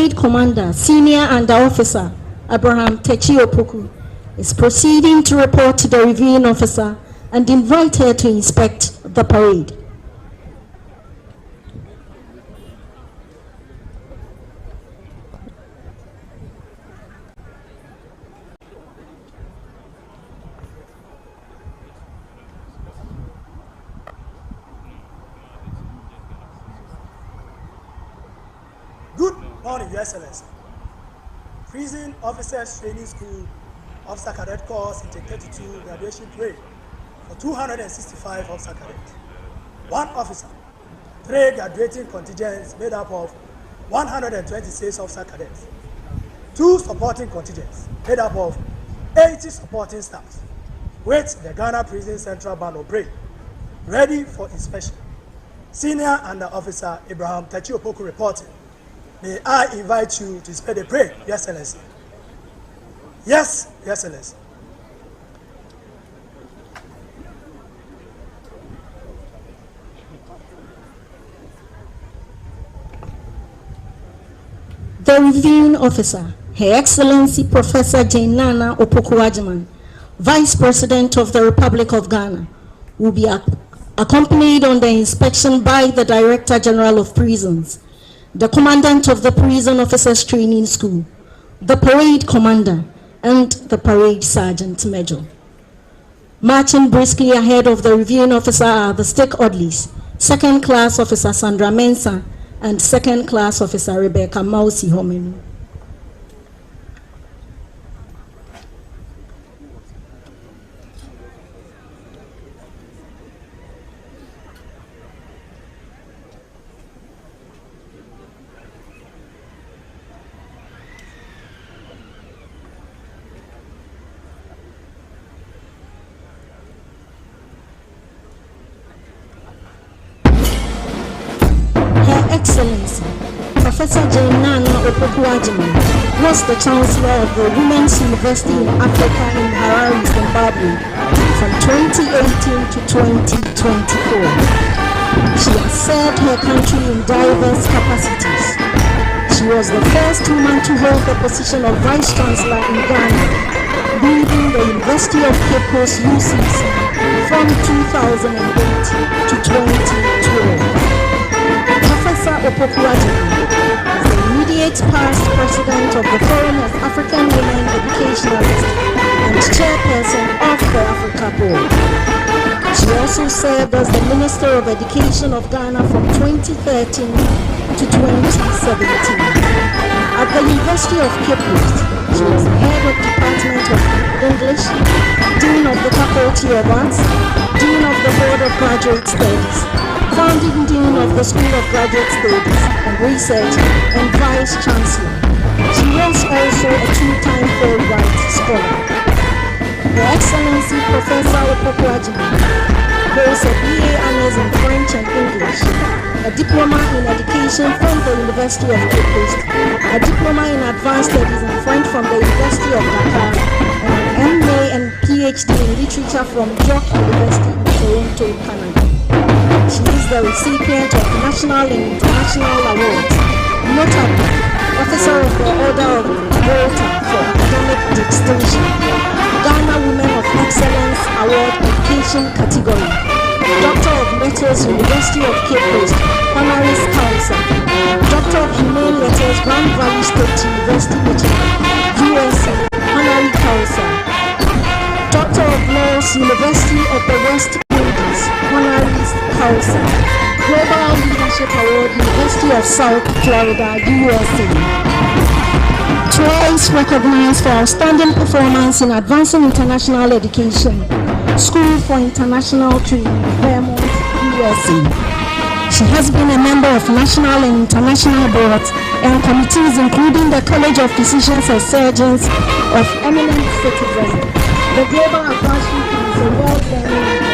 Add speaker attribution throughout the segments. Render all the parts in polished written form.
Speaker 1: parade commander, senior under officer Abraham Techiopoku, is proceeding to report to the reviewing officer and invite her to inspect the parade.
Speaker 2: Good morning, Your Excellency. Prison Officers Training School Officer Cadet Course Intake 32 graduation parade for 265 officer cadets. 1 officer, 3 graduating contingents made up of 126 officer cadets. 2 supporting contingents made up of 80 supporting staff, with the Ghana Prison Central Band of Parade ready for inspection. Senior Under Officer Abraham Techiopoku reporting. May I invite you to inspect the parade, Your Excellency? Yes, Your Excellency.
Speaker 1: The reviewing officer, Her Excellency Professor Nyanapo Opoku-Agyeman, Vice President of the Republic of Ghana, will be accompanied on the inspection by the Director General of Prisons, the Commandant of the Prison Officers Training School, the Parade Commander, and the Parade Sergeant Major. Marching briskly ahead of the reviewing officer are the Stick Oddlies, Second Class Officer Sandra Mensah and Second Class Officer Rebecca Mausi Homenu. Excellency, Professor Nyanapo Opoku-Agyeman was the Chancellor of the Women's University in Africa in Harare, Zimbabwe from 2018 to 2024. She has served her country in diverse capacities. She was the first woman to hold the position of Vice Chancellor in Ghana, leading the University of Cape Coast UCC from 2008 to 2012. Professor Opoku-Agyeman is the immediate past president of the Forum of African Women Educationalists and chairperson of the Africa Board. She also served as the Minister of Education of Ghana from 2013 to 2017. At the University of Cape Coast, she was the head of Department of English, Dean of the Faculty of Arts, Dean of the Board of Graduate Studies, Founding Dean of the School of Graduate Studies and Research, and Vice Chancellor. She was also a 2-time Fulbright Scholar. Her Excellency Professor Opoku-Agyeman holds a BA Honours in French and English, a Diploma in Education from the University of Cape Coast, a Diploma in Advanced Studies in French from the University of Accra, and an MA and PhD in Literature from York University in Toronto, Canada. She is the recipient of national and international awards, notably Officer of the Order of Malta for Academic Distinction, Ghana Women of Excellence Award Education category, Doctor of Letters, University of Cape Coast, Honoris Causa, Doctor of Humane Letters, Grand Valley State University, Michigan, USA, Honoris Causa, Doctor of Laws, University of the West Indies, Honoris Causa, Global Leadership Award, University of South Florida, USA. Twice recognized for outstanding performance in advancing international education, School for International Training, Vermont, USA. She has been a member of national and international boards and committees, including the College of Physicians and Surgeons of Eminent Citizens, the Global Advancement Council, World Learning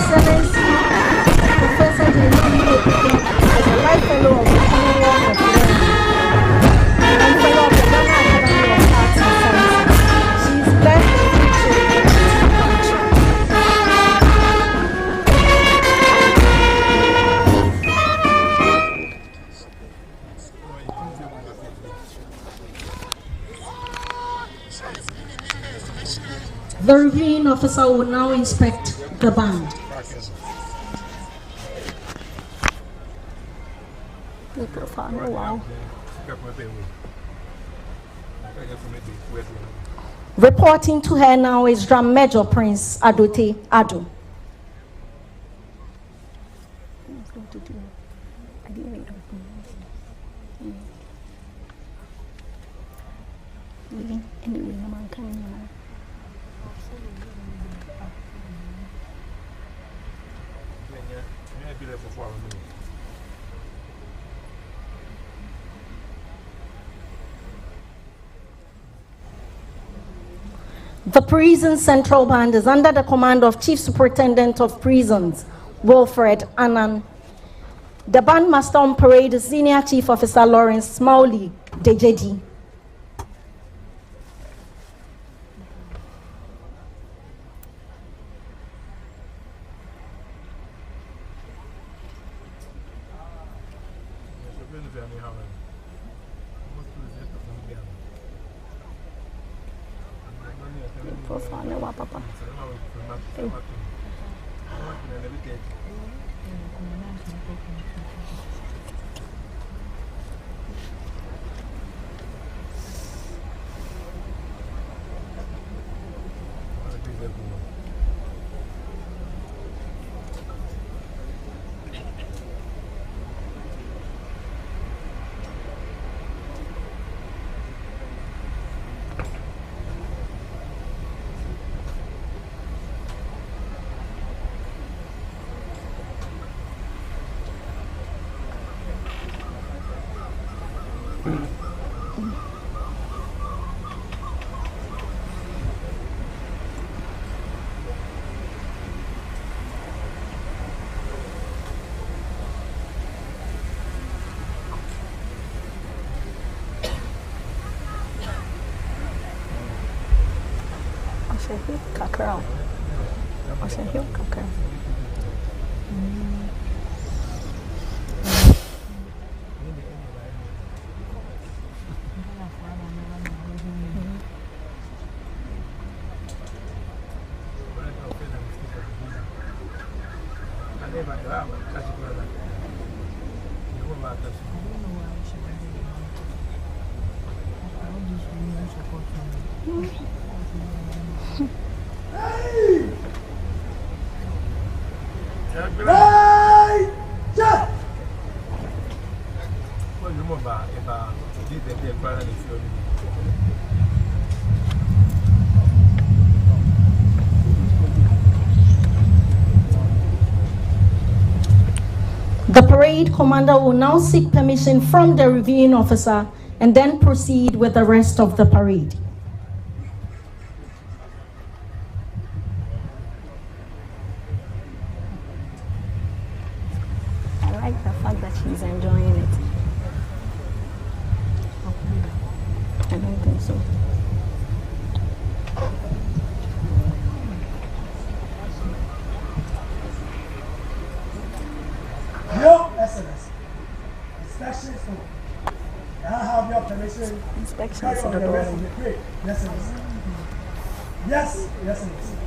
Speaker 1: Organization, Professor Nyanapo is a life fellow of the Commonwealth of Learning and fellow of the Ghana Academy of Arts and Sciences. She is blessed with 2 children. The reviewing officer will now inspect the band. Reporting to her now is Drum Major Prince Adote Ado. The Prison Central Band is under the command of Chief Superintendent of Prisons, Wilfred Annan. The bandmaster on parade is Senior Chief Officer Lawrence Smalley Dejeji. The parade commander will now seek permission from the reviewing officer and then proceed with the rest of the parade.
Speaker 3: I like the fact that she's enjoying it. I don't think so.
Speaker 2: Your Excellency, inspections for. Can I have your permission?
Speaker 3: Inspections
Speaker 2: on
Speaker 3: in
Speaker 2: the
Speaker 3: the
Speaker 2: rest
Speaker 3: door.
Speaker 2: of the parade? Yes, Excellency. Yes, Yes, Excellency.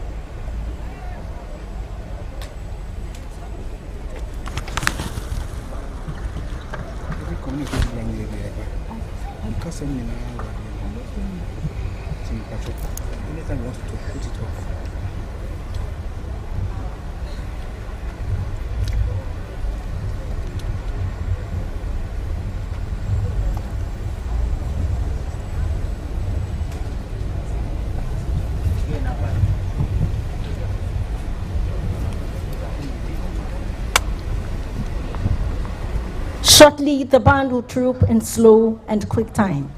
Speaker 4: Anytime you want to talk, put it off.
Speaker 1: Shortly, the band will troop in slow and quick time.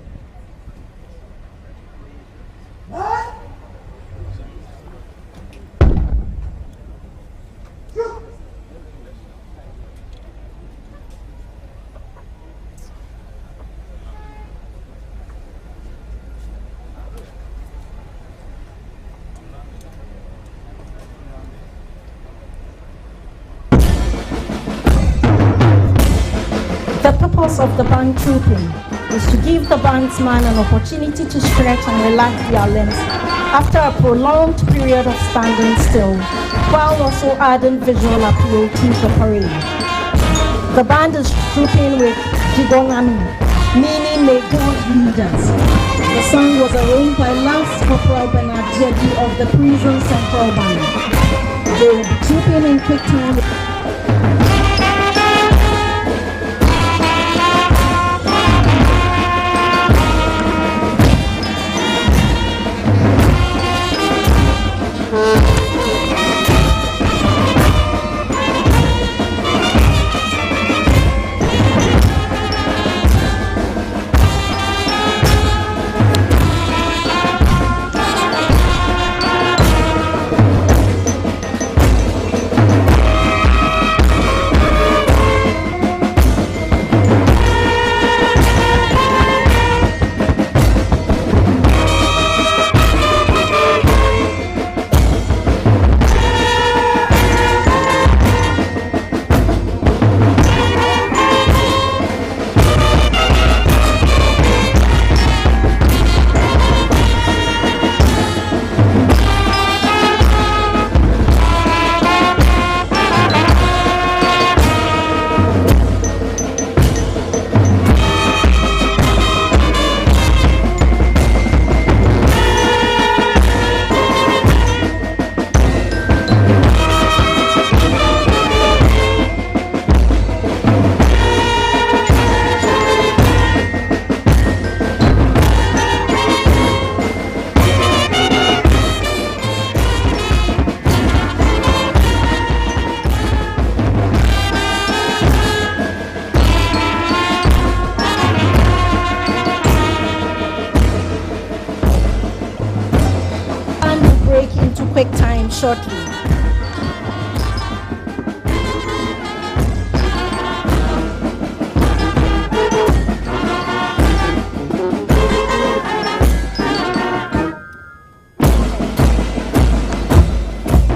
Speaker 1: The purpose of the band trooping is to give the bandsman an opportunity to stretch and relax their limbs after a prolonged period of standing still, while also adding visual appeal to the parade. The band is trooping with Jigongami, meaning may God lead us. The song was arranged by Lance Corporal Bernard Jedi of the Prison Central Band. They will be trooping in quick time. Quick time shortly.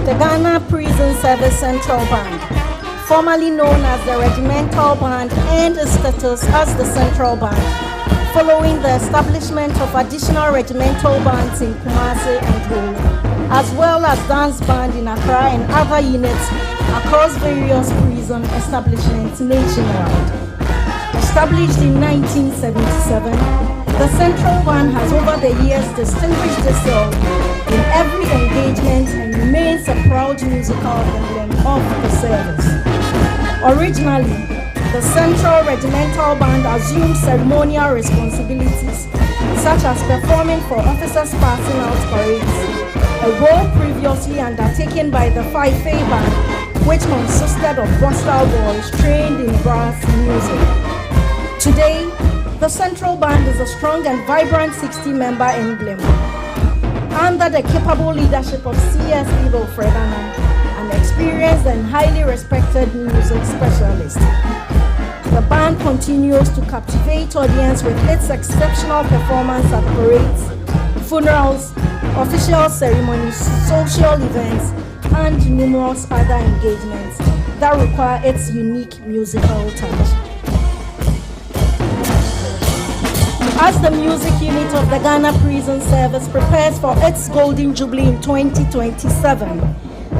Speaker 1: The Ghana Prison Service Central Band, formerly known as the Regimental Band, earned its status as the Central Band, following the establishment of additional regimental bands in Kumasi and Gulu, as well as dance band in Accra and other units across various prison establishments nationwide. Established in 1977, the Central Band has over the years distinguished itself in every engagement and remains a proud musical emblem of the service. Originally, the Central Regimental Band assumed ceremonial responsibilities such as performing for officers passing out parades, a role previously undertaken by the Fife Band, which consisted of Bostal boys trained in brass music. Today, the Central Band is a strong and vibrant 60-member emblem. Under the capable leadership of C.S. Ivo Fredana, an experienced and highly respected music specialist. The band continues to captivate audience with its exceptional performance at parades, funerals, official ceremonies, social events, and numerous other engagements that require its unique musical touch. As the music unit of the Ghana Prison Service prepares for its Golden Jubilee in 2027,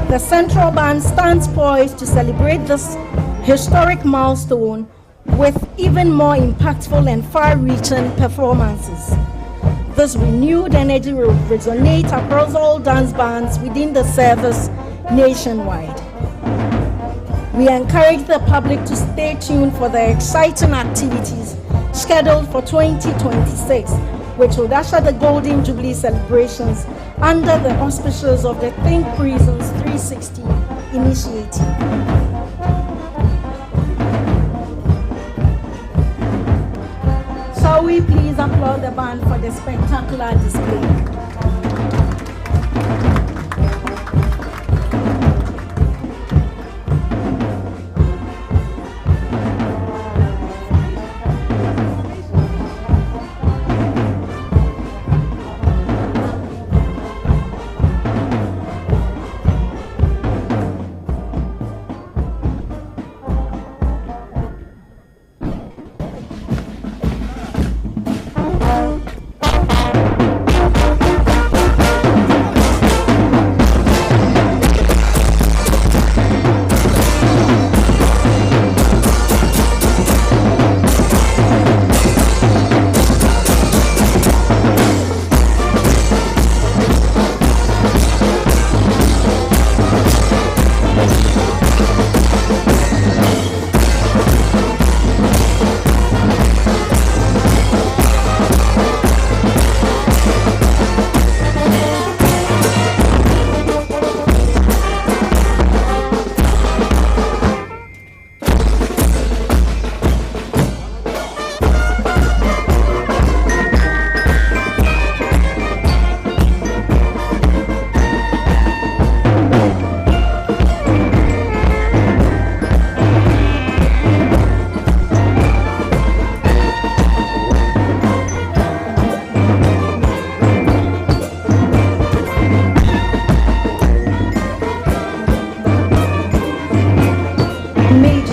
Speaker 1: the Central Band stands poised to celebrate this historic milestone with even more impactful and far-reaching performances. This renewed energy will resonate across all dance bands within the service nationwide. We encourage the public to stay tuned for the exciting activities scheduled for 2026, which will usher the Golden Jubilee celebrations under the auspices of the Think Prisons 360 initiative. Shall we please applaud the band for the spectacular display?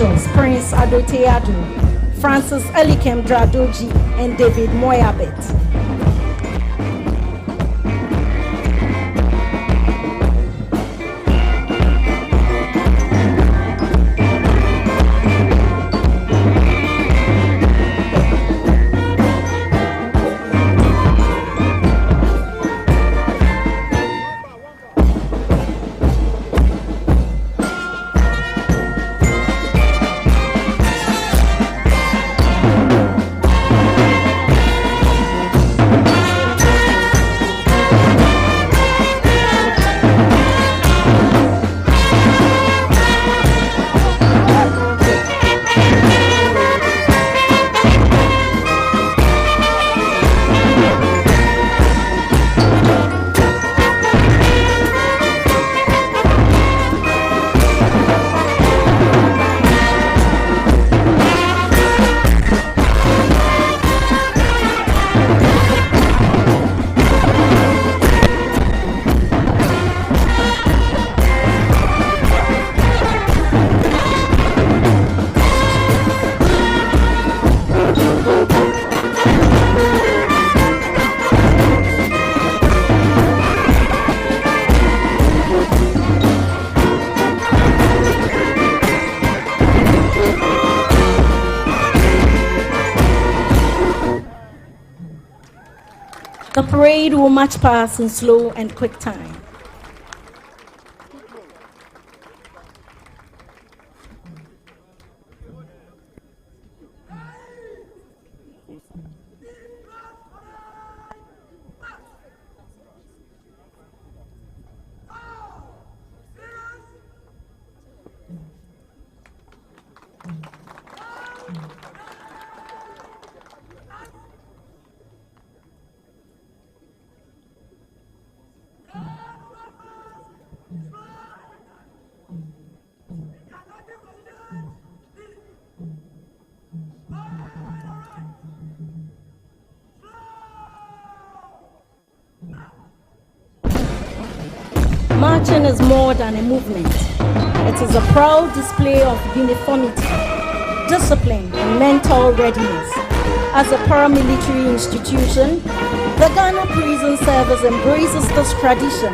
Speaker 1: Angels, Prince Adote Adu, Francis Elikem Dradoji, and David Moyabet. The parade will march past in slow and quick time. Marching is more than a movement. It is a proud display of uniformity, discipline, and mental readiness. As a paramilitary institution, the Ghana Prison Service embraces this tradition,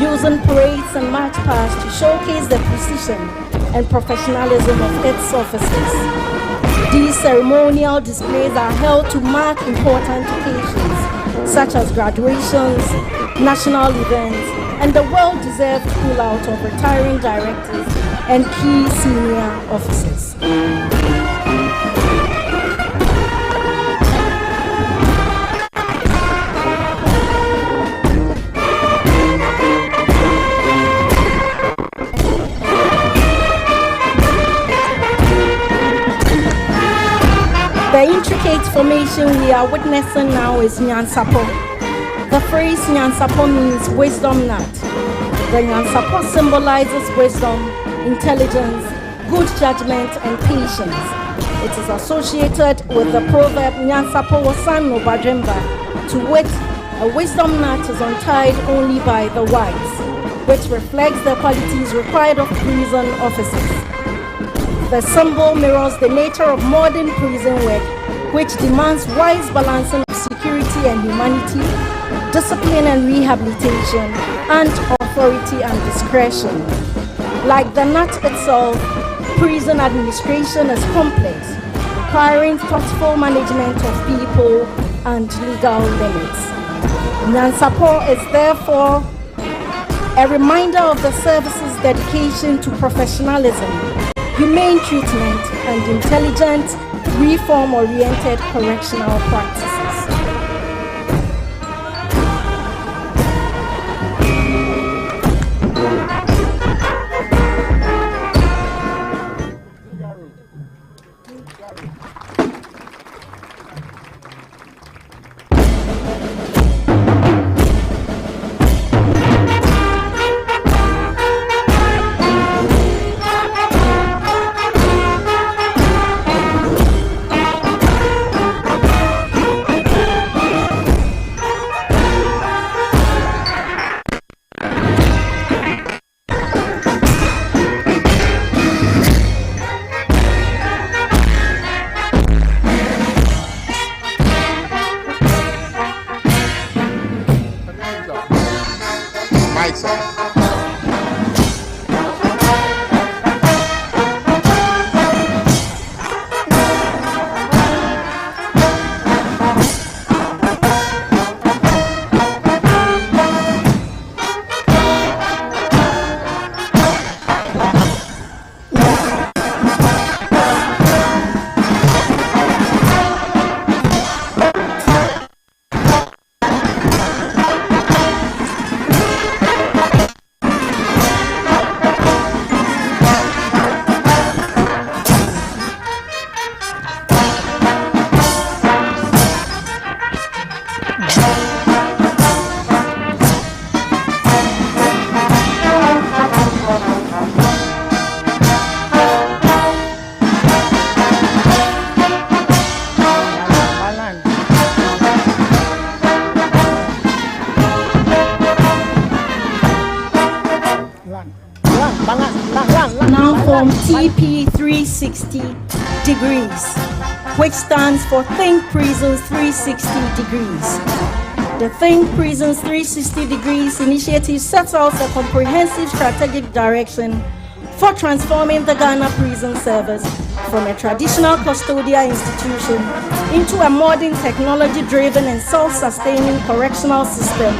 Speaker 1: using parades and march pasts to showcase the precision and professionalism of its officers. These ceremonial displays are held to mark important occasions, such as graduations, national events, and the well-deserved pull-out of retiring directors and key senior officers. The intricate formation we are witnessing now is Nyanapo. The phrase Nyanapo means wisdom nut. The Nyanapo symbolizes wisdom, intelligence, good judgment, and patience. It is associated with the proverb Nyanapo wasan no badremba, to wit, a wisdom nut is untied only by the wise, which reflects the qualities required of prison officers. The symbol mirrors the nature of modern prison work, which demands wise balancing of security and humanity, discipline and rehabilitation, and authority and discretion. Like the nut itself, prison administration is complex, requiring thoughtful management of people and legal limits. Nyanapo is therefore a reminder of the service's dedication to professionalism, humane treatment, and intelligent, reform-oriented correctional practices. now form TP 360 degrees, which stands for Think Prisons 360 degrees. The Think Prisons 360 degrees initiative sets out a comprehensive strategic direction for transforming the Ghana prison service from a traditional custodial institution into a modern technology-driven and self-sustaining correctional system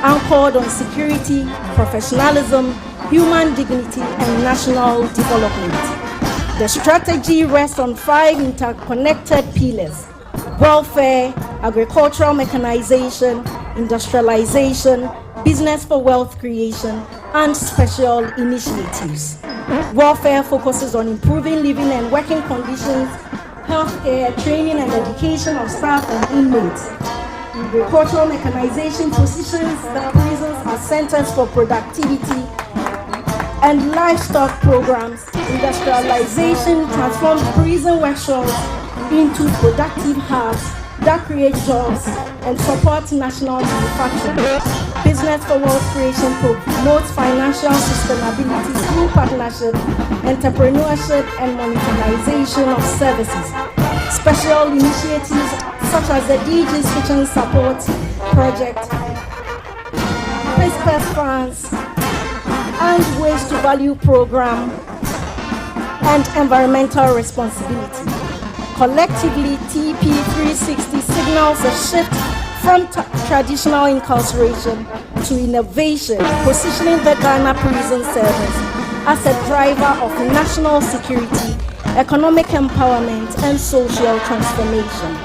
Speaker 1: anchored on security, professionalism, human dignity, and national development. The strategy rests on 5 interconnected pillars: welfare, agricultural mechanization, industrialization, business for wealth creation, and special initiatives. Welfare focuses on improving living and working conditions, healthcare, training and education of staff and inmates. Agricultural mechanization positions the prisons as centers for productivity and livestock programs. Industrialization transforms prison workshops into productive hubs that create jobs and support national manufacturing. Business for wealth creation promotes financial sustainability through partnership, entrepreneurship, and monetization of services. Special initiatives such as the DG's Kitchen Support Project, Principal Funds, and Waste to Value Program, and environmental responsibility. Collectively, TP 360 signals a shift from traditional incarceration to innovation, positioning the Ghana prison service as a driver of national security, economic empowerment, and social transformation.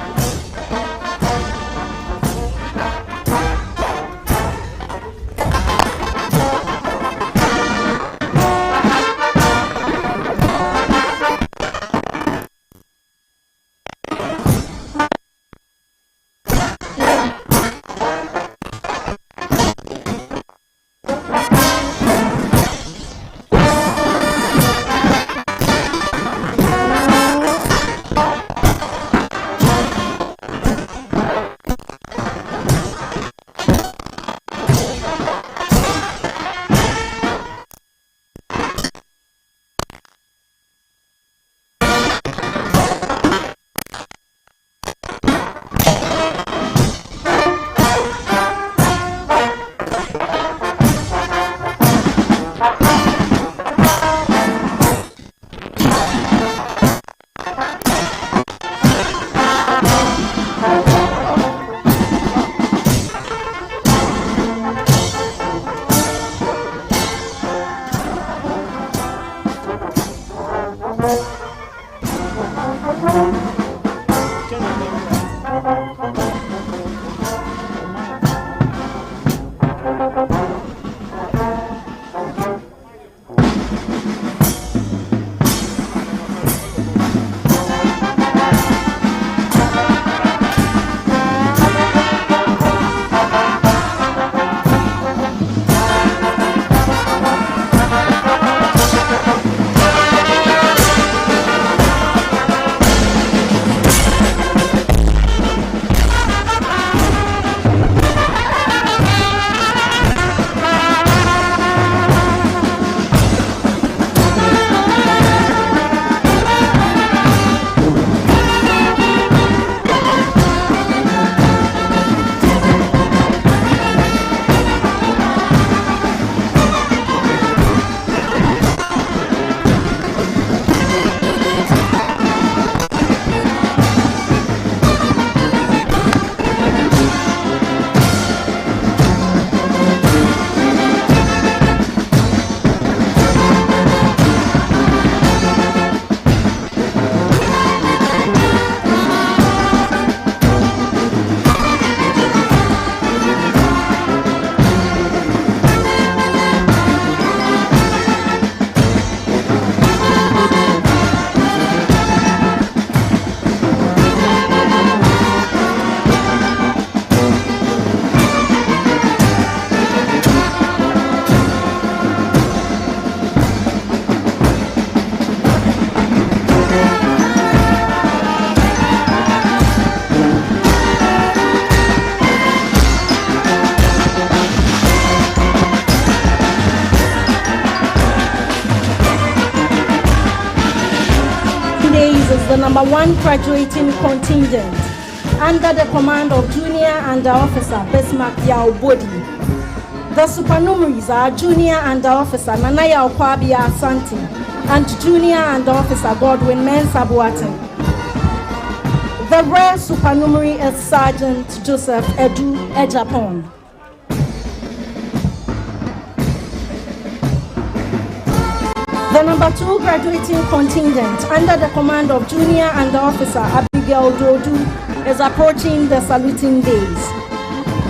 Speaker 1: the number 1 graduating contingent under the command of Junior Under Officer Bismarck Yaobodi. The supernumeraries are Junior Under Officer Nanaya Okwabia Asante and Junior Under Officer Godwin Mensah Boateng. The rare supernumerary is Sergeant Joseph Edu Ejapon. The number 2 graduating contingent under the command of Junior Under Officer Abigail Dodu is approaching the saluting days.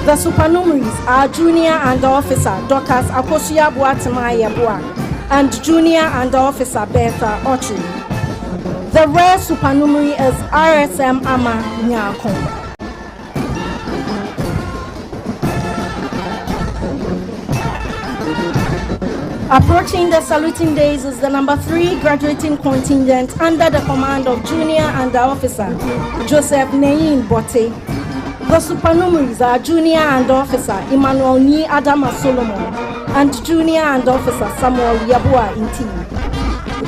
Speaker 1: The supernumeraries are Junior Under Officer Dorcas Akosia Boatema Yeboah and Junior Under Officer Bertha Ochi. The rare supernumerary is RSM Ama Nyanapo. Approaching the saluting days is the number 3 graduating contingent under the command of Junior Under Officer Joseph Neyin Bote. The supernumeraries are Junior Under Officer Emmanuel Ni Adama Solomon and Junior Under Officer Samuel Yeboah Inti.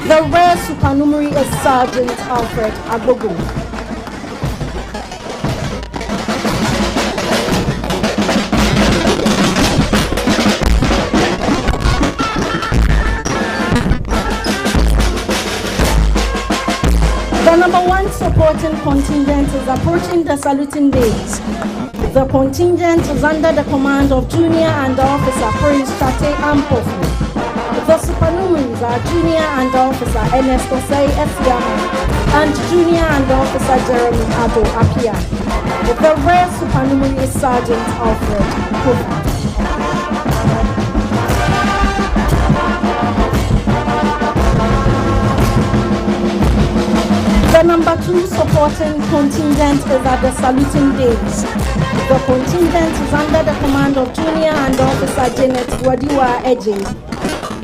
Speaker 1: The rare supernumerary is Sergeant Alfred Agogo. The number 1 supporting contingent is approaching the saluting days. The contingent is under the command of Junior Under Officer Prince Tate Ampofu. The supernumeraries are Junior Under Officer Ernest Osei Esiama and Junior Under Officer Jeremy Ado Apia. The rare supernumerary is Sergeant Alfred Kofi. The number 2 supporting contingent is at the saluting days. The contingent is under the command of Junior Under Officer Janet Wadiwa Eje.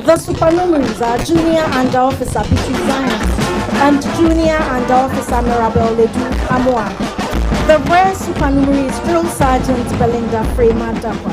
Speaker 1: The supernumeraries are Junior Under Officer Biti Zion and Junior Under Officer Mirabel Ledu Amoa. The rare supernumerary is Drill Sergeant Belinda Frema Dapa.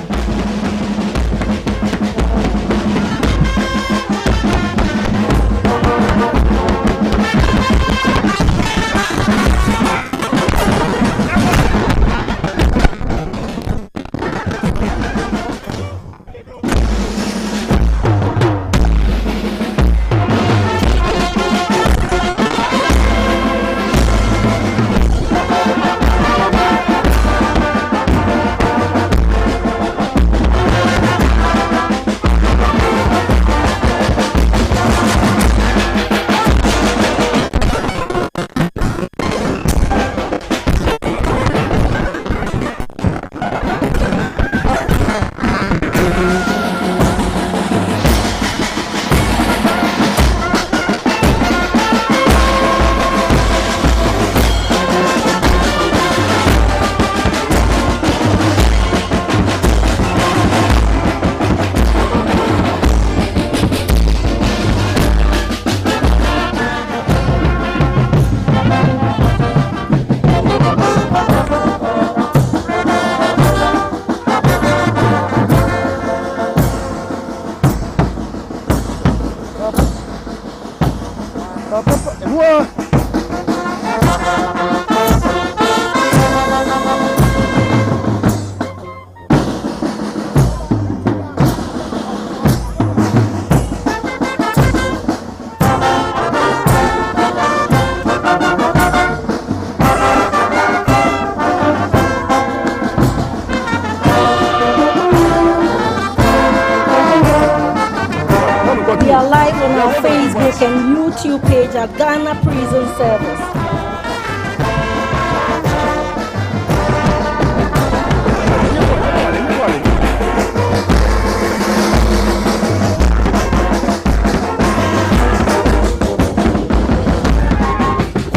Speaker 1: And YouTube page at Ghana Prison Service.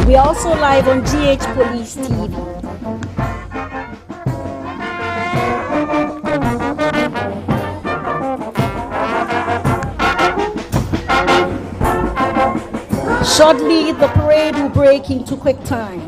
Speaker 1: We are also live on GH Police TV. Shortly, the parade will break into quick time.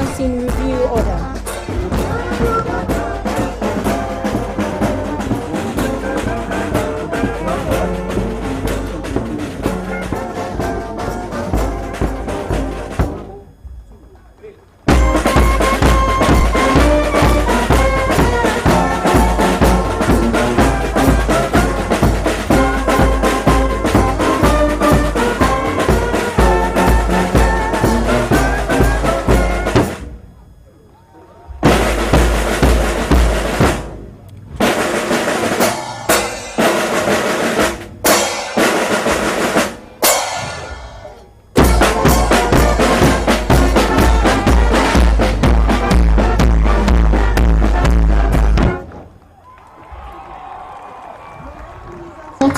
Speaker 1: Policing Review Order.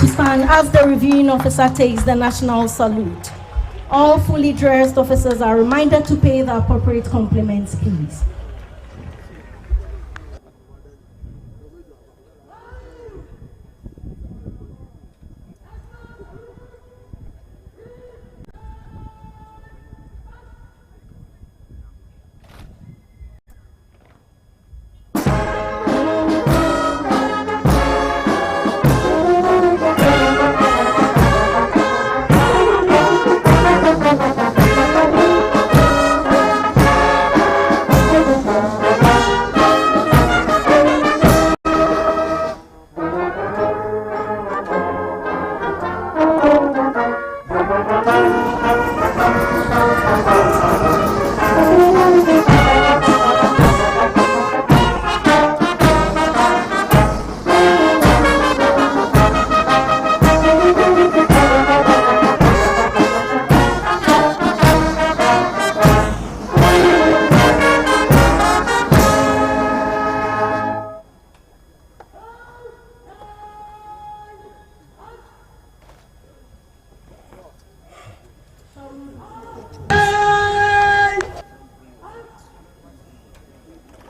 Speaker 1: To stand as the reviewing officer takes the national salute. All fully dressed officers are reminded to pay the appropriate compliments, please.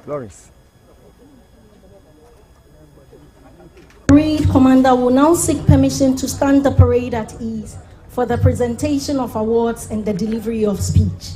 Speaker 4: Lawrence.
Speaker 1: Parade commander will now seek permission to stand the parade at ease for the presentation of awards and the delivery of speech.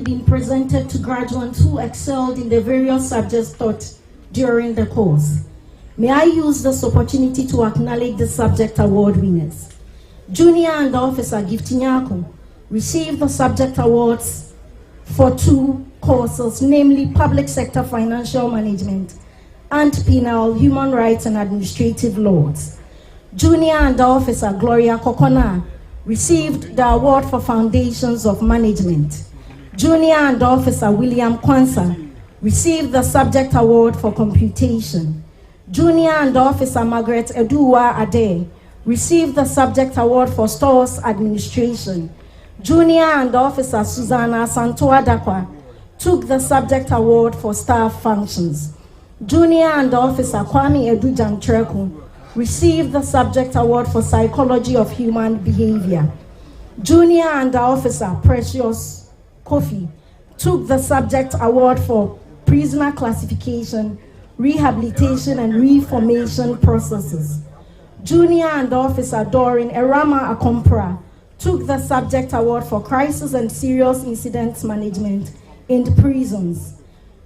Speaker 1: Been presented to graduates who excelled in the various subjects taught during the course. May I use this opportunity to acknowledge the subject award winners. Junior and Officer Gift Nyanapo received the subject awards for 2 courses, namely Public Sector Financial Management and Penal, Human Rights and Administrative Laws. Junior and Officer Gloria Kokona received the award for Foundations of Management. Junior and Officer William Kwanzaa received the subject award for Computation. Junior and Officer Margaret Eduwa Ade received the subject award for Stores Administration. Junior and Officer Susanna Santoa Dakwa took the subject award for Staff Functions. Junior and Officer Kwame Edujan Treku received the subject award for Psychology of Human Behavior. Junior and Officer Precious Kofi took the subject award for Prisoner Classification, Rehabilitation and Reformation Processes. Junior and Officer Doreen Erama Akompra took the subject award for Crisis and Serious Incidents Management in Prisons.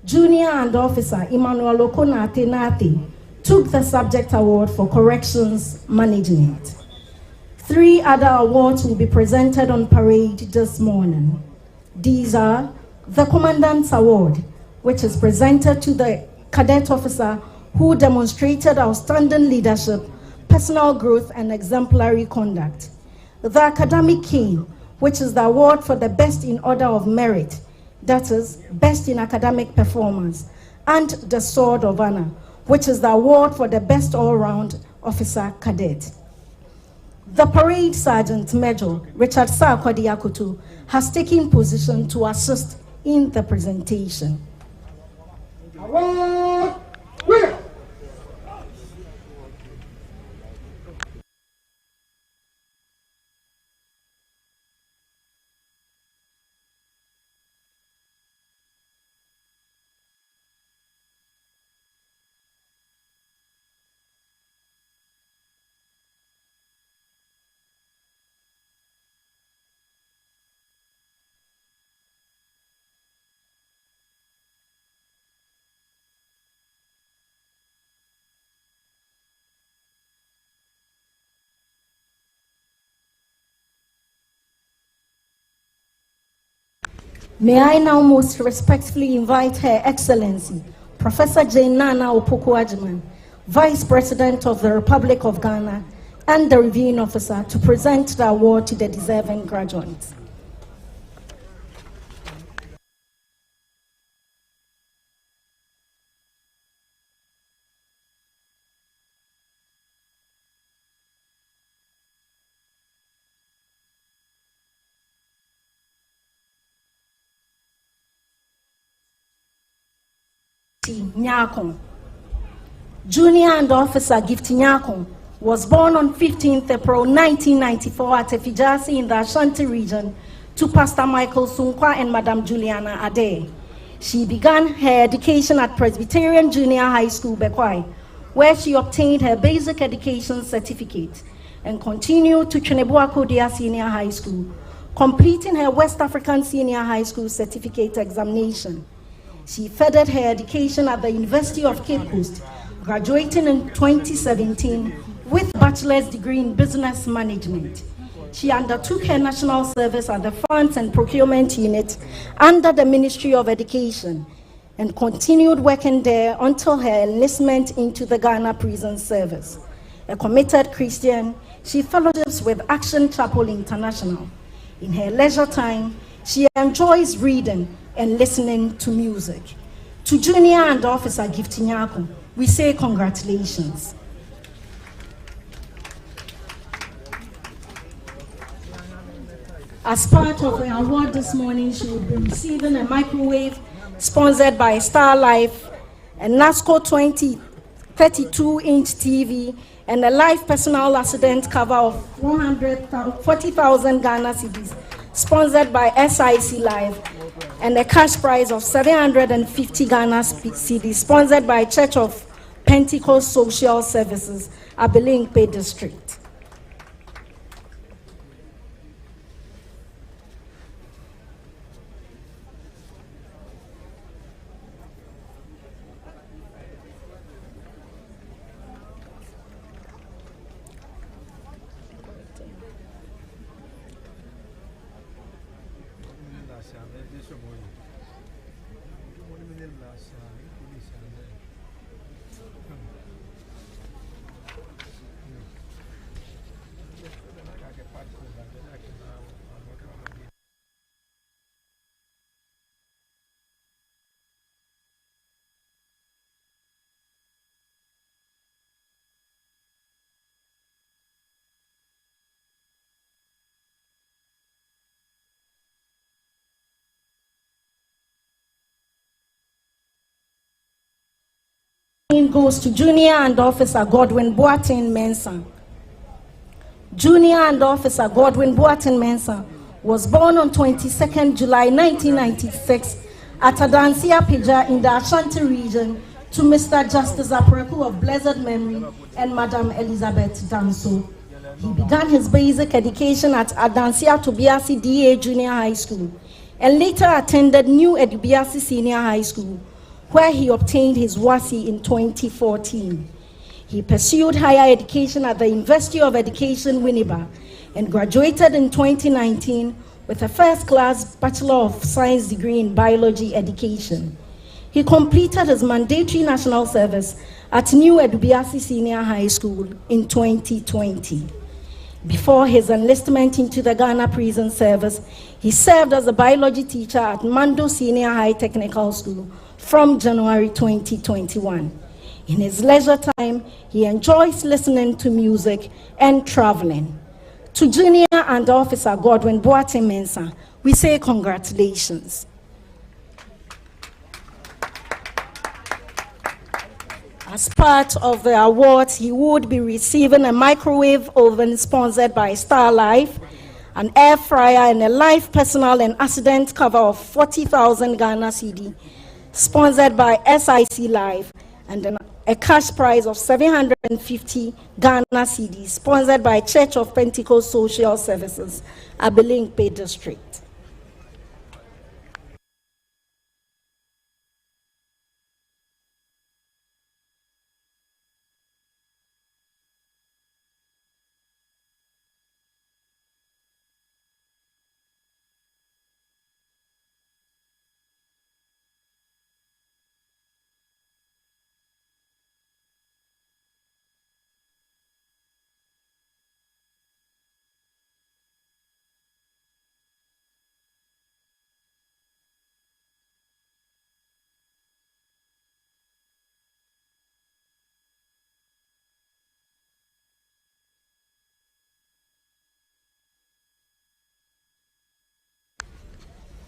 Speaker 1: Junior and Officer Emmanuel Okonate Nate took the subject award for Corrections Management. 3 other awards will be presented on parade this morning. These are the Commandant's Award, which is presented to the cadet officer who demonstrated outstanding leadership, personal growth, and exemplary conduct. The Academic Cane, which is the award for the best in order of merit, that is, best in academic performance, and the Sword of Honor, which is the award for the best all-round officer cadet. The Parade Sergeant Major, Richard Sarkwadi Akoto, has taken position to assist in the presentation.
Speaker 5: Award winner.
Speaker 1: May I now most respectfully invite Her Excellency, Professor Jane Nana Opoku-Agyeman, Vice President of the Republic of Ghana, and the Reviewing Officer to present the award to the deserving graduates. Nyakon. Junior and Officer Gift Nyakon was born on 15th April 1994 at Efijasi in the Ashanti region to Pastor Michael Sunkwa and Madam Juliana Ade. She began her education at Presbyterian Junior High School, Bekwai, where she obtained her basic education certificate and continued to Twenebuakodia Senior High School, completing her West African Senior High School certificate examination. She furthered her education at the University of Cape Coast, graduating in 2017 with bachelor's degree in business management. She undertook her national service at the Funds and Procurement Unit under the Ministry of Education and continued working there until her enlistment into the Ghana Prison Service. A committed Christian, she fellowships with Action Chapel International. In her leisure time, she enjoys reading and listening to music. To Junior and Officer Gift Nyakon, we say congratulations. As part of her award this morning, she will be receiving a microwave sponsored by Star Life, a NASCO 32-inch TV, and a life personal accident cover of 40,000 Ghana cedis, sponsored by SIC Live, and a cash prize of 750 Ghana cedis, sponsored by Church of Pentecost Social Services, Abilingpe District. Goes to Junior and Officer Godwin Boateng Mensah. Junior and Officer Godwin Boateng Mensah was born on 22nd July 1996 at Adansia Pija in the Ashanti region to Mr. Justice Apreku of blessed memory and Madam Elizabeth Danso. He began his basic education at Adansia Tobiasi DA Junior High School and later attended New Edubiasi Senior High School, where he obtained his WASI in 2014. He pursued higher education at the University of Education, Winneba, and graduated in 2019 with a first-class Bachelor of Science degree in Biology Education. He completed his mandatory national service at New Edubiasi Senior High School in 2020. Before his enlistment into the Ghana Prison Service, he served as a biology teacher at Mando Senior High Technical School from January 2021. In his leisure time, he enjoys listening to music and traveling. To Junior and Officer Godwin Boateng Mensah, we say congratulations. As part of the awards, he would be receiving a microwave oven sponsored by Star Life, an air fryer, and a life personal and accident cover of 40,000 Ghana CD, sponsored by SIC Life, and a cash prize of 750 Ghana cedis, sponsored by Church of Pentecost Social Services, Abilingpe District.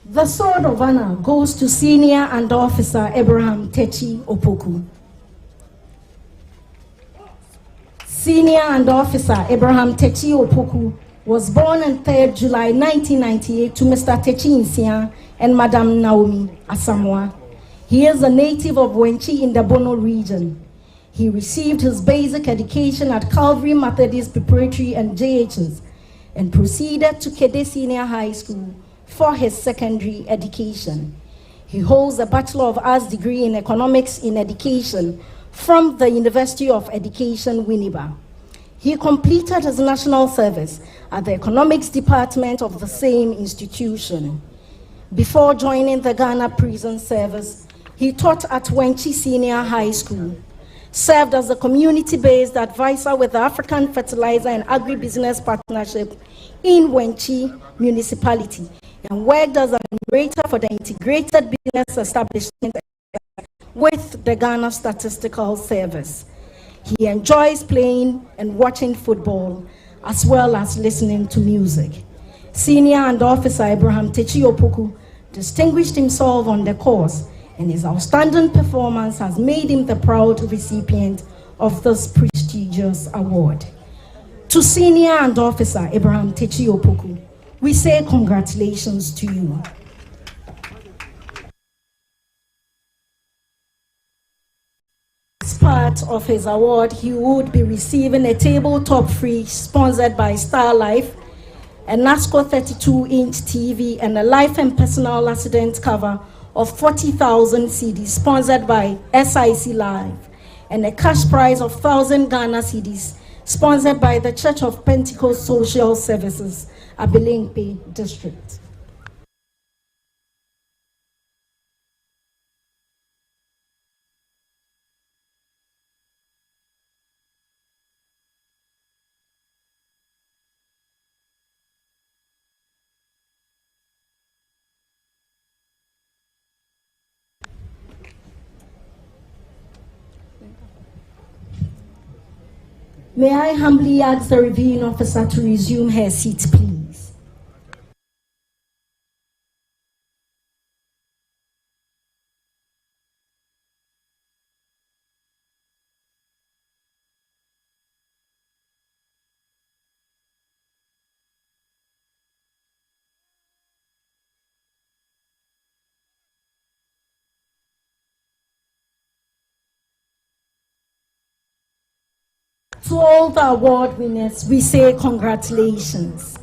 Speaker 1: The Sword of Honor goes to Senior and Officer Abraham Techi Opoku. Senior and Officer Abraham Techi Opoku was born on 3rd July 1998 to Mr. Techi Nsia and Madam Naomi Asamoah. He is a native of Wenchi in the Bono region. He received his basic education at Calvary Methodist Preparatory and JHS and proceeded to Cadet Senior High School for his secondary education. He holds a Bachelor of Arts degree in Economics in Education from the University of Education, Winneba. He completed his national service at the Economics Department of the same institution. Before joining the Ghana Prison Service, he taught at Wenchi Senior High School, served as a community-based advisor with the African Fertilizer and Agribusiness Partnership in Wenchi Municipality, and worked as an moderator for the Integrated Business Establishment with the Ghana Statistical Service. He enjoys playing and watching football, as well as listening to music. Senior and Officer Abraham Techi Opoku distinguished himself on the course, and his outstanding performance has made him the proud recipient of this prestigious award. To Senior and Officer Abraham Techi Opoku, we say congratulations to you. As part of his award, he would be receiving a tabletop fridge sponsored by Star Life, a NASCO 32-inch TV, and a life and personal accident cover of 40,000 CDs sponsored by SIC Life, and a cash prize of 1,000 Ghana CDs sponsored by the Church of Pentecost Social Services, Abilingpe District. May I humbly ask the reviewing officer to resume her seat, please. To all the award winners, we say congratulations.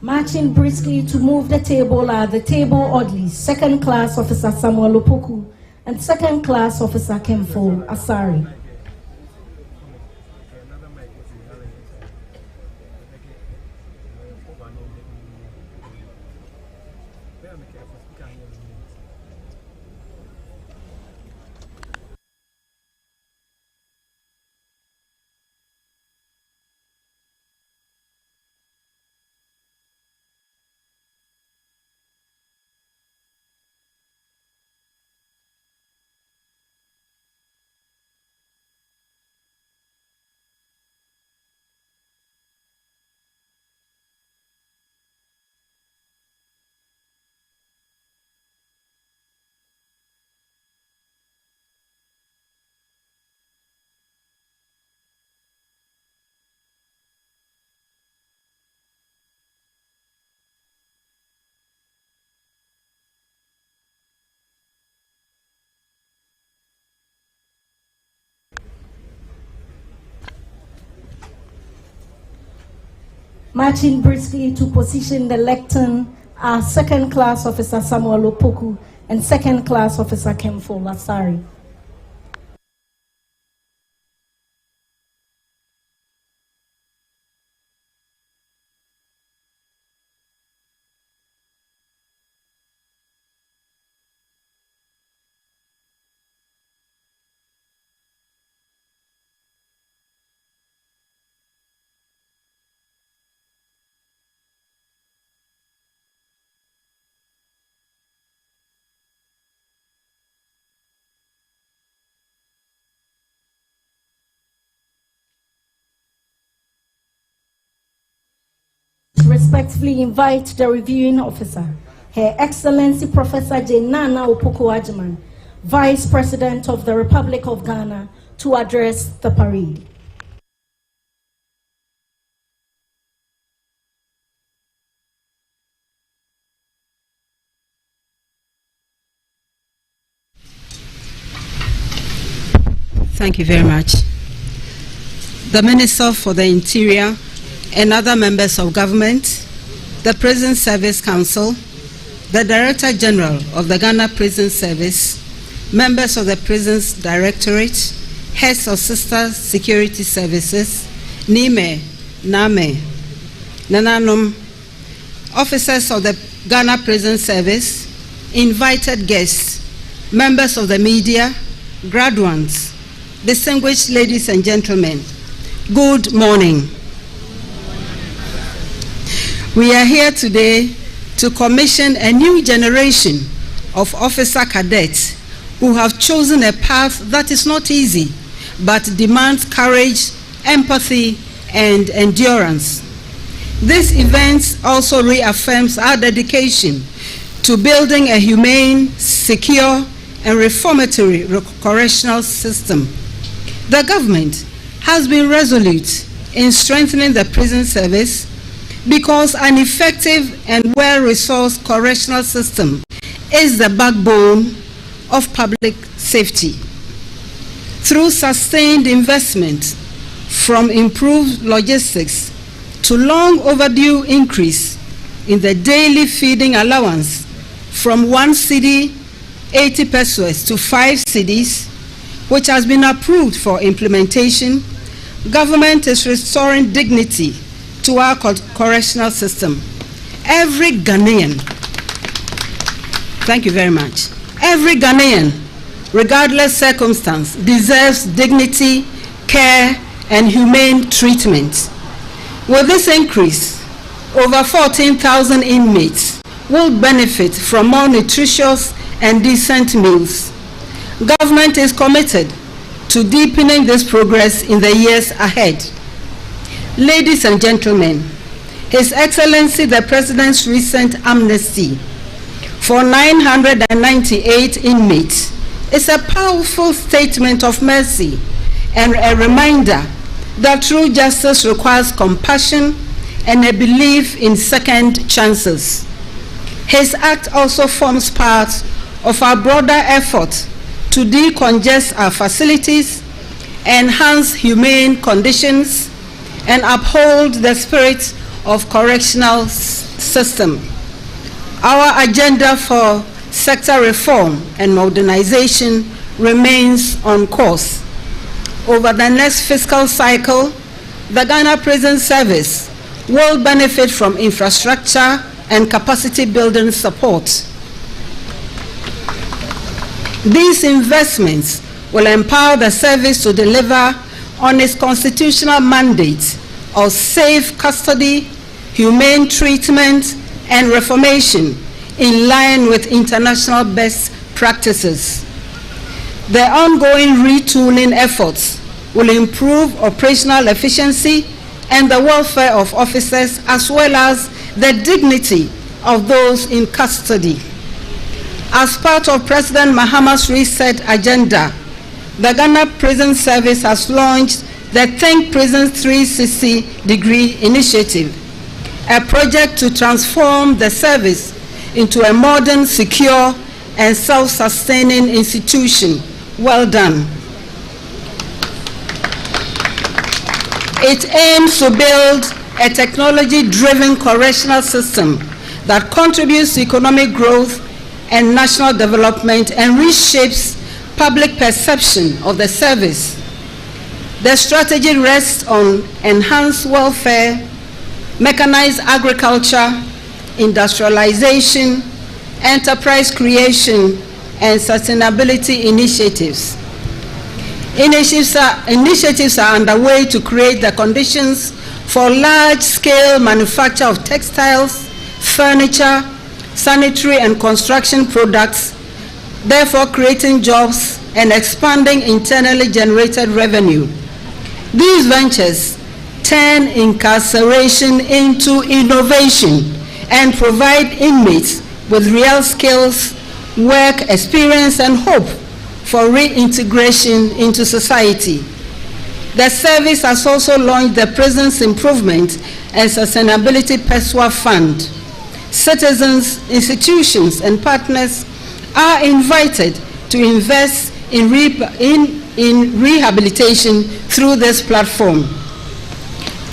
Speaker 1: Marching briskly to move the table are the table oddlies, Second Class Officer Samuel Opoku and Second Class Officer Kemfo Asari. Marching briskly to position the lectern are Second Class Officer Samuel Opoku and Second Class Officer Kemfo Asari. Respectfully invite the reviewing officer, Her Excellency Professor Nyanapo, Vice President of the Republic of Ghana, to address the parade.
Speaker 5: Thank you very much. The Minister for the Interior and other members of government, the Prison Service Council, the Director General of the Ghana Prison Service, members of the Prisons Directorate, heads of sister security services, Nime, Name, Nananom, officers of the Ghana Prison Service, invited guests, members of the media, graduates, distinguished ladies and gentlemen, good morning. We are here today to commission a new generation of officer cadets who have chosen a path that is not easy, but demands courage, empathy, and endurance. This event also reaffirms our dedication to building a humane, secure, and reformatory correctional system. The government has been resolute in strengthening the prison service because an effective and well-resourced correctional system is the backbone of public safety. Through sustained investment, from improved logistics to long overdue increase in the daily feeding allowance from 1 cedi 80 pesos to 5 cedis, which has been approved for implementation, government is restoring dignity to our correctional system. Every Ghanaian, thank you very much, every Ghanaian, regardless circumstance, deserves dignity, care, and humane treatment. With this increase, over 14,000 inmates will benefit from more nutritious and decent meals. Government is committed to deepening this progress in the years ahead. Ladies and gentlemen, His Excellency the President's recent amnesty for 998 inmates is a powerful statement of mercy and a reminder that true justice requires compassion and a belief in second chances. His act also forms part of our broader effort to decongest our facilities, enhance humane conditions, and uphold the spirit of correctional system. Our agenda for sector reform and modernization remains on course. Over the next fiscal cycle, the Ghana Prison Service will benefit from infrastructure and capacity building support. These investments will empower the service to deliver on its constitutional mandate of safe custody, humane treatment, and reformation in line with international best practices. The ongoing retooling efforts will improve operational efficiency and the welfare of officers as well as the dignity of those in custody. As part of President Mahama's reset agenda, the Ghana Prison Service has launched the Think Prison 360-degree initiative, a project to transform the service into a modern, secure, and self-sustaining institution. Well done. It aims to build a technology-driven correctional system that contributes to economic growth and national development and reshapes public perception of the service. The strategy rests on enhanced welfare, mechanized agriculture, industrialization, enterprise creation, and sustainability initiatives. Initiatives are underway to create the conditions for large-scale manufacture of textiles, furniture, sanitary and construction products, therefore creating jobs and expanding internally generated revenue. These ventures turn incarceration into innovation and provide inmates with real skills, work experience, and hope for reintegration into society. The service has also launched the Prisons Improvement and Sustainability PESWA Fund. Citizens, institutions, and partners are invited to invest in rehabilitation through this platform.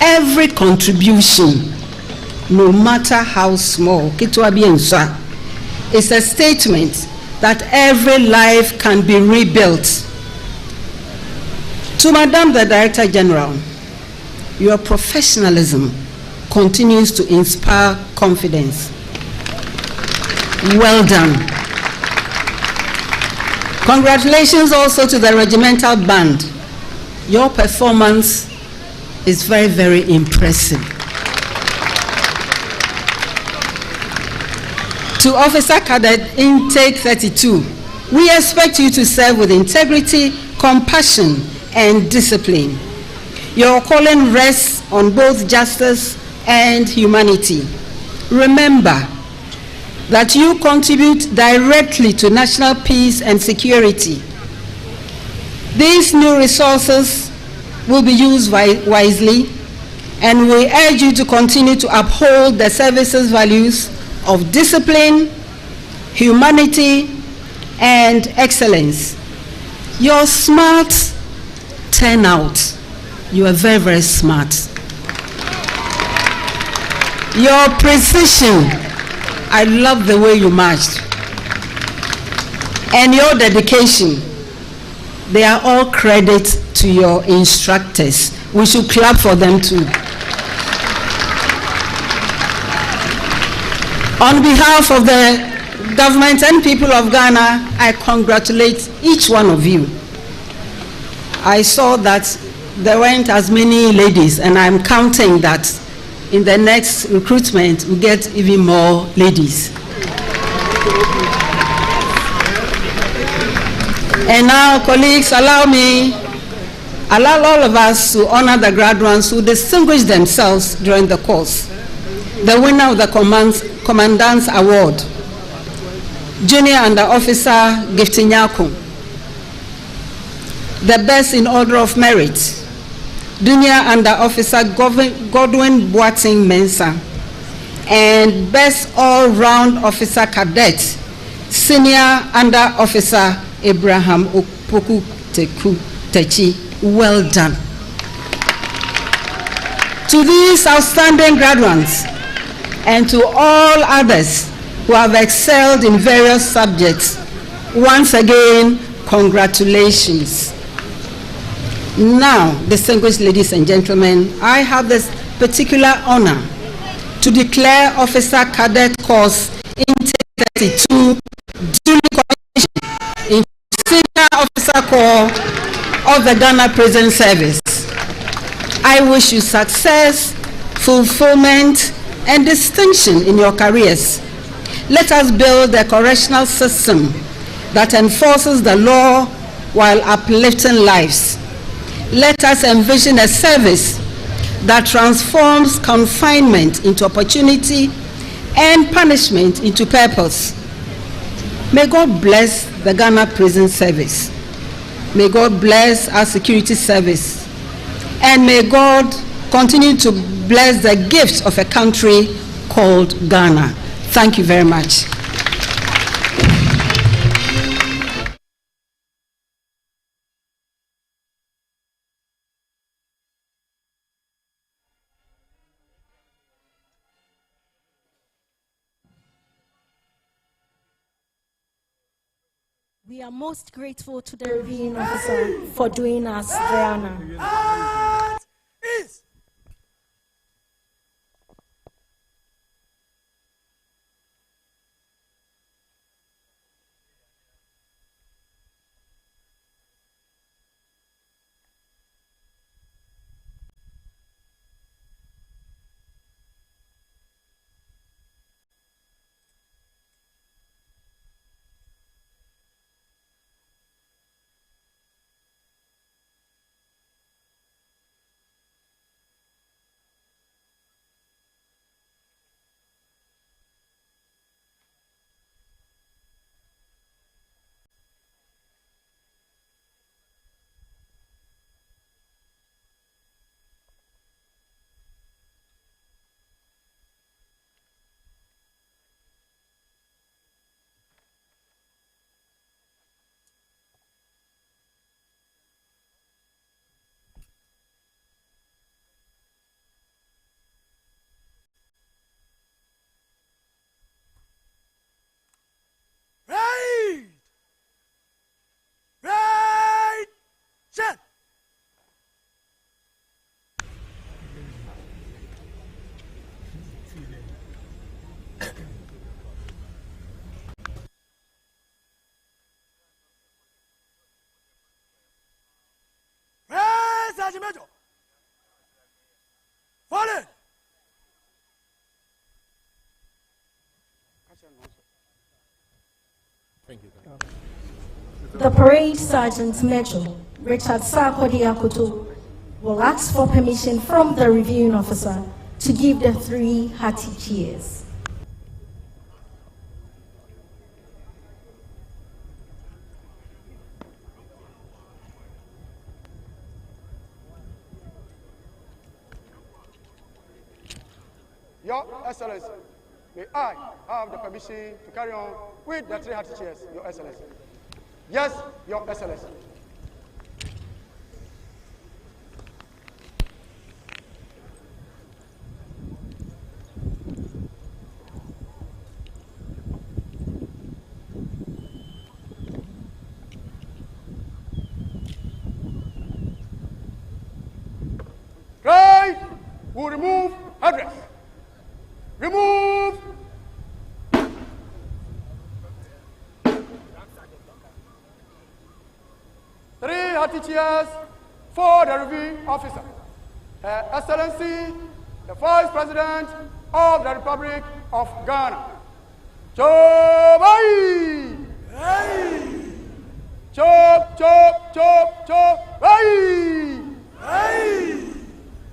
Speaker 5: Every contribution, no matter how small, is a statement that every life can be rebuilt. To Madam the Director General, your professionalism continues to inspire confidence. Well done. Congratulations also to the regimental band. Your performance is very, very impressive. To Officer Cadet Intake 32, we expect you to serve with integrity, compassion, and discipline. Your calling rests on both justice and humanity. Remember that you contribute directly to national peace and security. These new resources will be used wisely, and we urge you to continue to uphold the service's values of discipline, humanity, and excellence. Your smart turnout, you are very, very smart. Your precision, I love the way you marched. And your dedication, they are all credit to your instructors. We should clap for them too. On behalf of the government and people of Ghana, I congratulate each one of you. I saw that there weren't as many ladies, and I'm counting that in the next recruitment we get even more ladies. And now, colleagues, allow all of us to honor the graduates who distinguished themselves during the course. The winner of the Commandant's Award, Junior Under Officer Gifty Nyako. The best in order of merit, Junior Under Officer Godwin Boating Mensah. And best all-round officer cadet, Senior Under Officer Abraham Opoku Techi. Well done. To these outstanding graduates, and to all others who have excelled in various subjects, once again, congratulations. Now, distinguished ladies and gentlemen, I have this particular honor to declare Officer Cadet Course Intake 32 duly commissioned in Senior Officer Corps of the Ghana Prison Service. I wish you success, fulfillment, and distinction in your careers. Let us build a correctional system that enforces the law while uplifting lives. Let us envision a service that transforms confinement into opportunity and punishment into purpose. May God bless the Ghana Prison Service. May God bless our security service. And may God continue to bless the gifts of a country called Ghana. Thank you very much.
Speaker 1: We are most grateful to the reviewing officer for doing us the honor. The Parade Sergeant Major, Richard Sarkodie Akoto, will ask for permission from the reviewing officer to give the 3 hearty cheers.
Speaker 6: Your Excellency, may I have the permission to carry on with the 3 hearty cheers, Your Excellency? Yes, Your Excellency. Right, we'll remove headdress. Remove. Three hearty cheers for the reviewing officer, Her Excellency, the Vice President of the Republic of Ghana. Chobai! Hey! Chop, chop, chop, chop! Hey! Hey!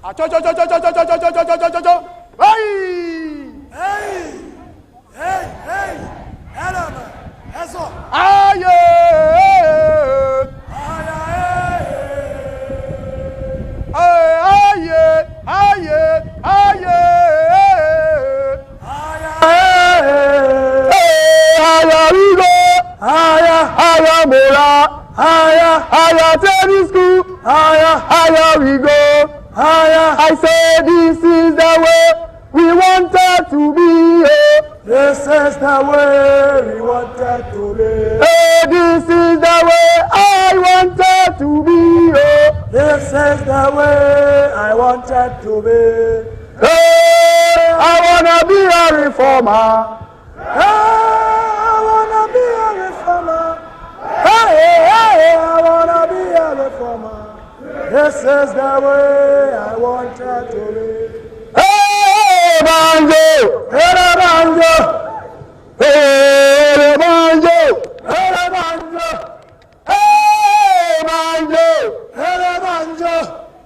Speaker 6: Chop, chop, chop, chop, chop, chop, chop, chop, chop, chop, chop! Hey! Hey! Hey! Hey! Hello, man. That's all. Aye! I say this is the way we wanted to be.
Speaker 2: This is the way we wanted to be.
Speaker 6: This is the way I wanted to be.
Speaker 2: This is the way I wanted to be.
Speaker 6: I wanna be a reformer.
Speaker 2: I wanna be a reformer. I wanna be a reformer. This is the way I wanted to be.
Speaker 6: Hey, banjo!
Speaker 2: Hey, banjo!
Speaker 6: Hey, banjo!
Speaker 2: Hey, banjo!
Speaker 6: Hey, banjo!
Speaker 2: Hey, banjo!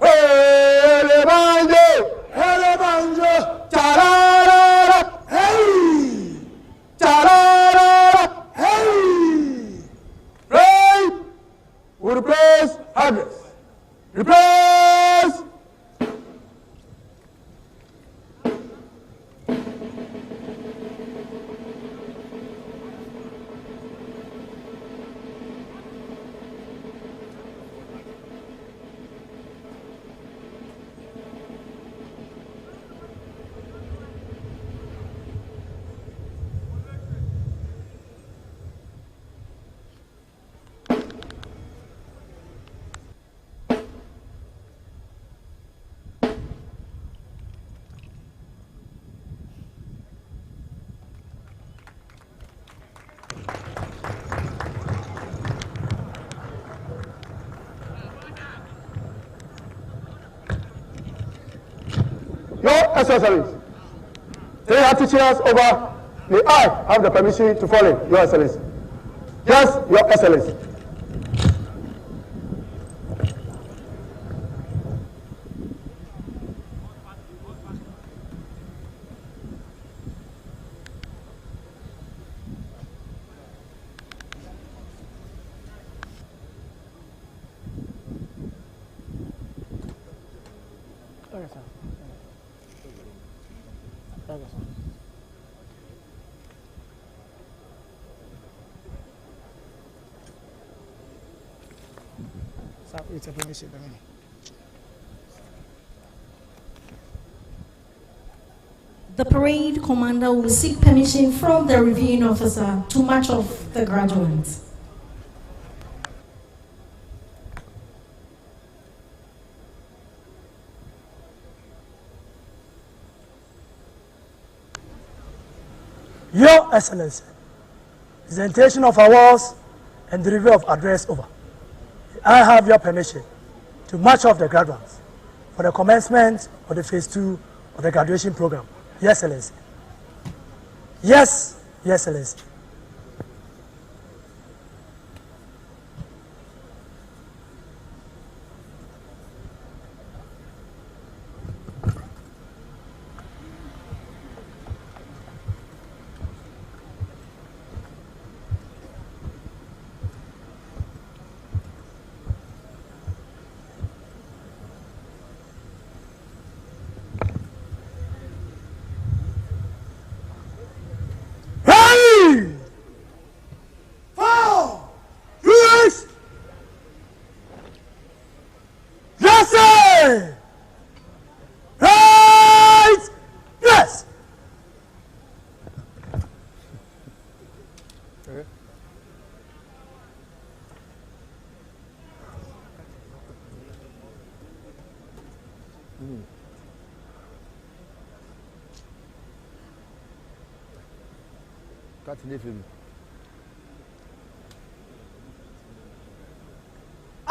Speaker 6: Hey, banjo!
Speaker 2: Hey, banjo!
Speaker 6: Ta-da-da-da!
Speaker 2: Hey!
Speaker 6: Ta-da-da-da!
Speaker 2: Hey!
Speaker 6: Right! We replace address. Replace! Your Excellency, three hearty cheers over. May I have the permission to fall in, Your Excellency? Yes, Your Excellency.
Speaker 2: It's a permission.
Speaker 1: The parade commander will seek permission from the reviewing officer to march off the graduates.
Speaker 2: Your Excellency, presentation of awards and the review of address over. I have your permission to march off the graduates for the commencement of the phase 2 of the graduation program. Your Excellency. Yes, Your Excellency.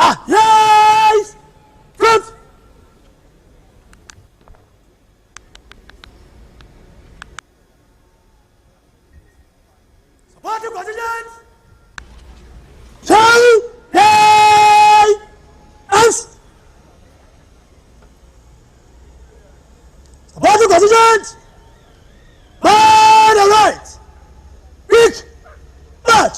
Speaker 2: Ah, yes! Good! Supporting contingent! Two, hey! Us! Supporting contingent! By the right! Quick! March!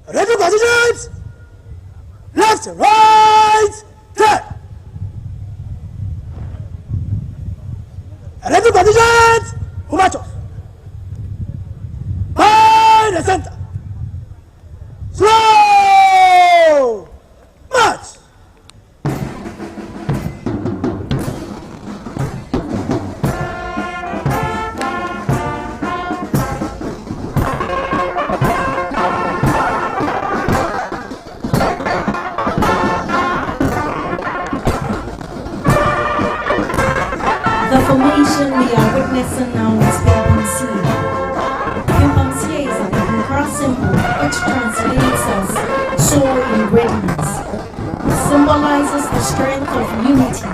Speaker 2: Ready, contingent! Left, right, turn! Ready, contingent! March off. By the center. Slow! March!
Speaker 7: The formation we are witnessing now is PMC. PMC is an Accra symbol which translates as soul in readiness. It symbolizes the strength of unity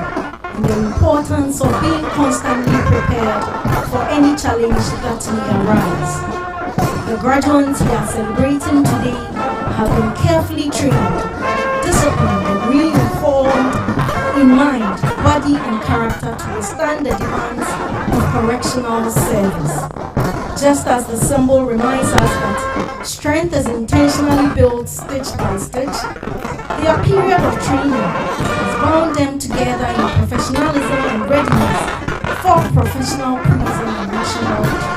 Speaker 7: and the importance of being constantly prepared for any challenge that may arise. The graduates we are celebrating today have been carefully trained, disciplined, and reinformed in mind, body, and character to withstand the demands of correctional service. Just as the symbol reminds us that strength is intentionally built stitch by stitch, their period of training has bound them together in professionalism and readiness for professional prison and national duty.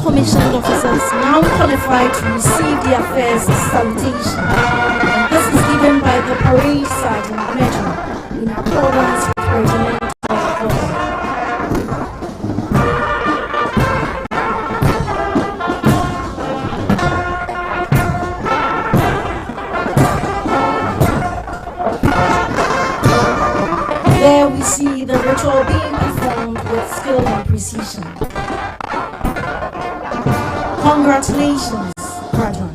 Speaker 7: Commissioned officers now qualified to receive their first salutation. This is given by the parade sergeant major in accordance with regimental order. There we see the ritual being performed with skill and precision. Congratulations, graduates.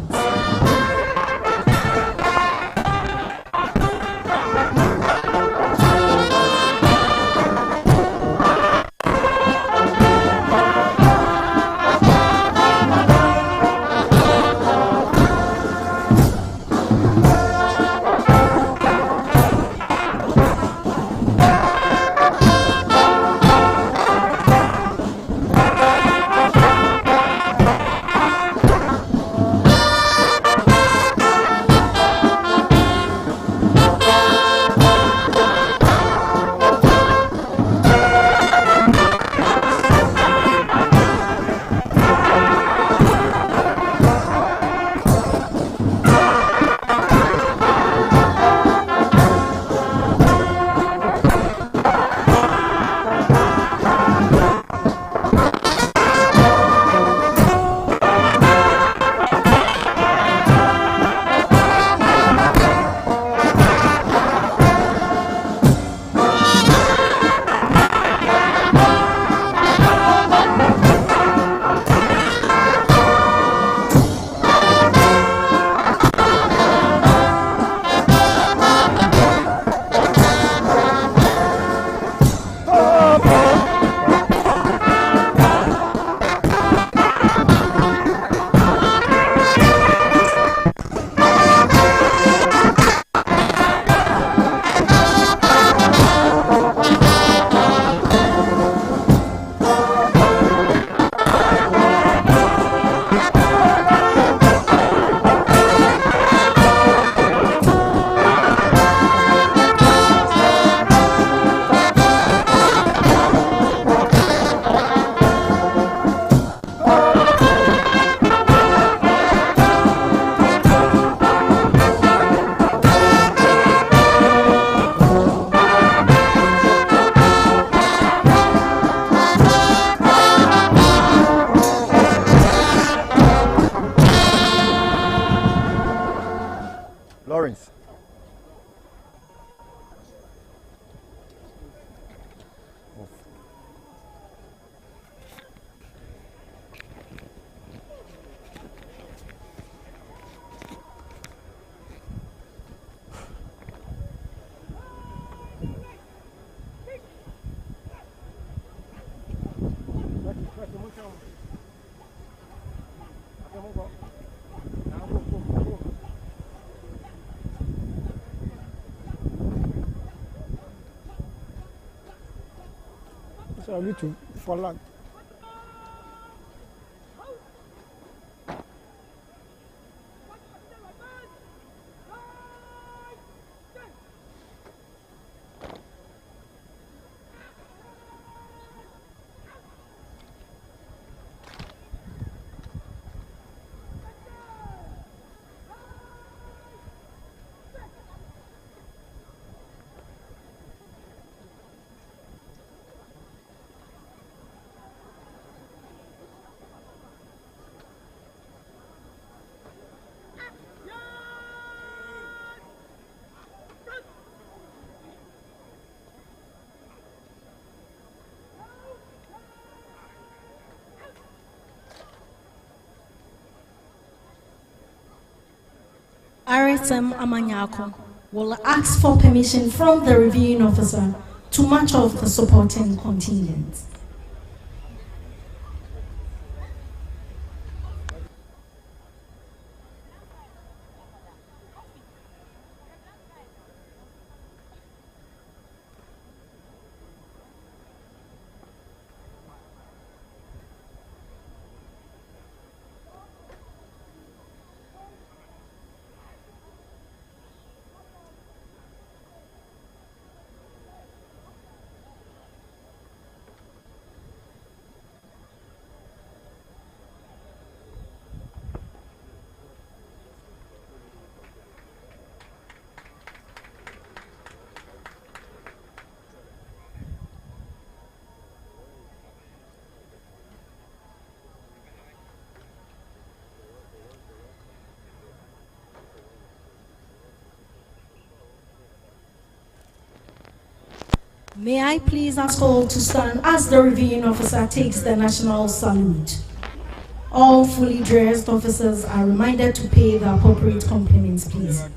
Speaker 6: So I need to for land.
Speaker 7: RSM Amanyako will ask for permission from the reviewing officer to march off the supporting contingent. May I please ask all to stand as the reviewing officer takes the national salute. All fully dressed officers are reminded to pay the appropriate compliments, please.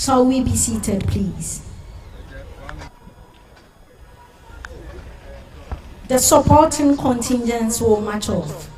Speaker 7: Shall we be seated, please? The supporting contingents will march off.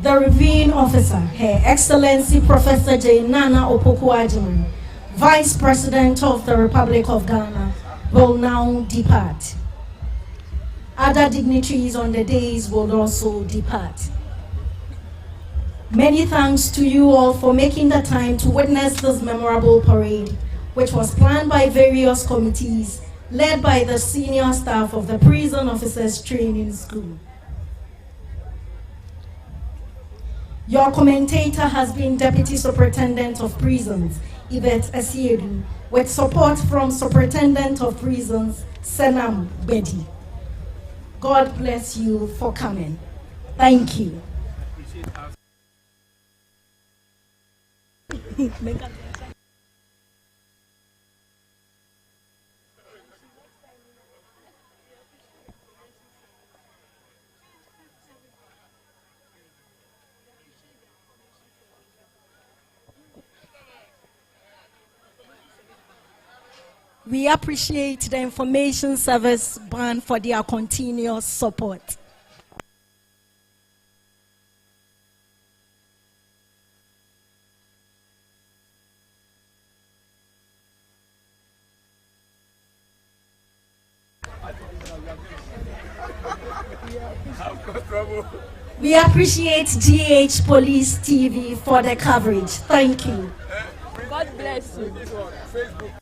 Speaker 7: The reviewing officer, Her Excellency Professor J. Nana Opoku-Agyeman, Vice President of the Republic of Ghana, will now depart. Other dignitaries on the days will also depart. Many thanks to you all for making the time to witness this memorable parade, which was planned by various committees led by the senior staff of the Prison Officers Training School. Your commentator has been Deputy Superintendent of Prisons, Yvette Asiedu, with support from Superintendent of Prisons, Senam Bedi. God bless you for coming. Thank you. We appreciate the Information Service Band for their continuous support. We appreciate GH Police TV for the coverage. Thank you.
Speaker 8: God bless you.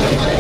Speaker 6: Allez.